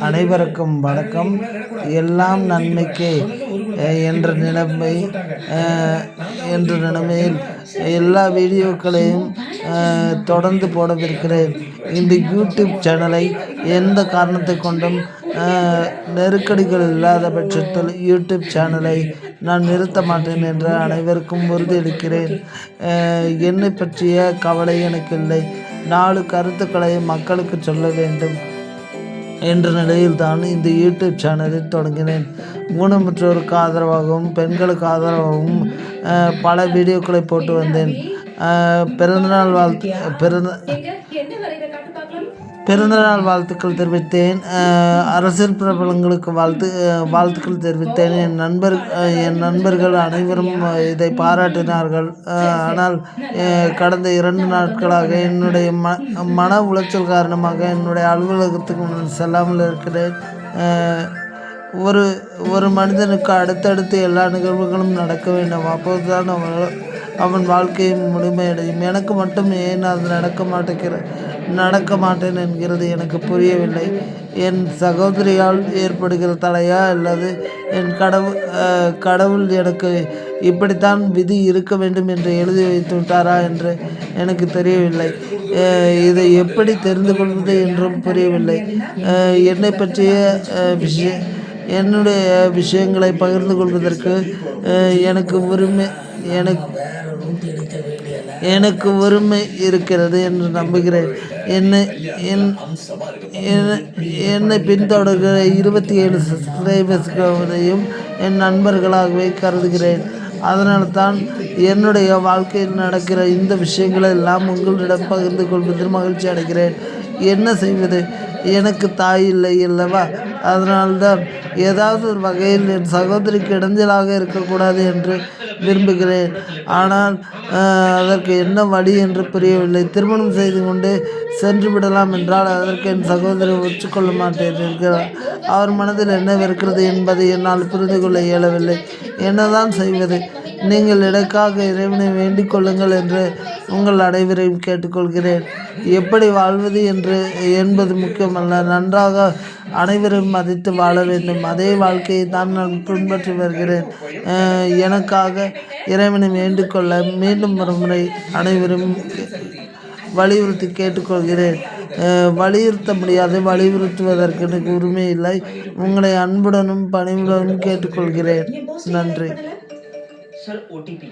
அனைவருக்கும் வணக்கம். எல்லாம் நன்மைக்கே என்ற நிலைமையில் எல்லா வீடியோக்களையும் தொடர்ந்து போடவிருக்கிறேன். இந்த யூடியூப் சேனலை எந்த காரணத்தை கொண்டும் நெருக்கடிகள் இல்லாத பட்சத்தில் யூடியூப் சேனலை நான் நிறுத்த மாட்டேன் என்று அனைவருக்கும் உறுதியளிக்கிறேன். என்னை பற்றிய கவலை எனக்கு இல்லை. 4 கருத்துக்களை மக்களுக்கு சொல்ல வேண்டும் என்ற நிலையில் தான் இந்த யூடியூப் சேனலை தொடங்கினேன். ஊனமுற்றோருக்கு ஆதரவாகவும் பெண்களுக்கு ஆதரவாகவும் பல வீடியோக்களை போட்டு வந்தேன். பிறந்தநாள் வாழ்த்துக்கள் தெரிவித்தேன். அரசியல் பிரபலங்களுக்கு வாழ்த்துக்கள் தெரிவித்தேன். என் நண்பர்கள் அனைவரும் இதை பாராட்டினார்கள். ஆனால் கடந்த 2 நாட்களாக என்னுடைய மன உளைச்சல் காரணமாக என்னுடைய அலுவலகத்துக்கு செல்லாமல் இருக்கிறேன். ஒரு மனிதனுக்கு அடுத்தடுத்து எல்லா நிகழ்வுகளும் நடக்க வேண்டும். அப்போதுதான் அவன் வாழ்க்கையும் முழுமையடையும். எனக்கு மட்டும் ஏன் அது நடக்க மாட்டேன் என்கிறது எனக்கு புரியவில்லை. என் சகோதரியால் ஏற்படுகிற தடையா அல்லது என் கடவுள் எனக்கு இப்படித்தான் விதி இருக்க வேண்டும் என்று எழுதி வைத்து விட்டாரா என்று எனக்கு தெரியவில்லை. இதை எப்படி தெரிந்து கொள்வது என்றும் புரியவில்லை. என்னை பற்றிய என்னுடைய விஷயங்களை பகிர்ந்து கொள்வதற்கு எனக்கு உரிமை இருக்கிறது என்று நம்புகிறேன். என்னை பின்தொடர்கிற 27 சப்ஸ்கிரைபர்ஸ்களையும் என் நண்பர்களாகவே கருதுகிறேன். அதனால்தான் என்னுடைய வாழ்க்கையில் நடக்கிற இந்த விஷயங்களை எல்லாம் உங்களிடம் பகிர்ந்து கொள்வதில் மகிழ்ச்சி அடைகிறேன். என்ன செய்வது? எனக்கு தாய் இல்லை அல்லவா? அதனால்தான் ஏதாவது ஒரு வகையில் என் சகோதரிக்கு இடைஞ்சலாக இருக்கக்கூடாது என்று விரும்புகிறேன். ஆனால் அதற்கு என்ன வழி என்று புரியவில்லை. திருமணம் செய்து கொண்டு சென்று விடலாம் என்றால் அதற்கு என் சகோதரி ஒற்றுக்கொள்ள மாட்டேன் என்கிறார். அவர் மனதில் என்ன இருக்கிறது என்பதை என்னால் புரிந்து கொள்ள இயலவில்லை. என்னதான் செய்வது? நீங்கள் எனக்காக இறைவனை வேண்டிக் கொள்ளுங்கள் என்று உங்கள் அனைவரையும் கேட்டுக்கொள்கிறேன். எப்படி வாழ்வது என்பது முக்கியமல்ல. நன்றாக அனைவரையும் மதித்து வாழ வேண்டும். அதே வாழ்க்கையை தான் நான் பின்பற்றி வருகிறேன். எனக்காக இறைவனை வேண்டிக்கொள்ள மீண்டும் ஒரு முறை அனைவரும் வலியுறுத்தி கேட்டுக்கொள்கிறேன். வலியுறுத்த முடியாது. வலியுறுத்துவதற்கு எனக்கு உரிமை இல்லை. உங்களை அன்புடனும் பணிவுடனும் கேட்டுக்கொள்கிறேன். நன்றி. Sir OTP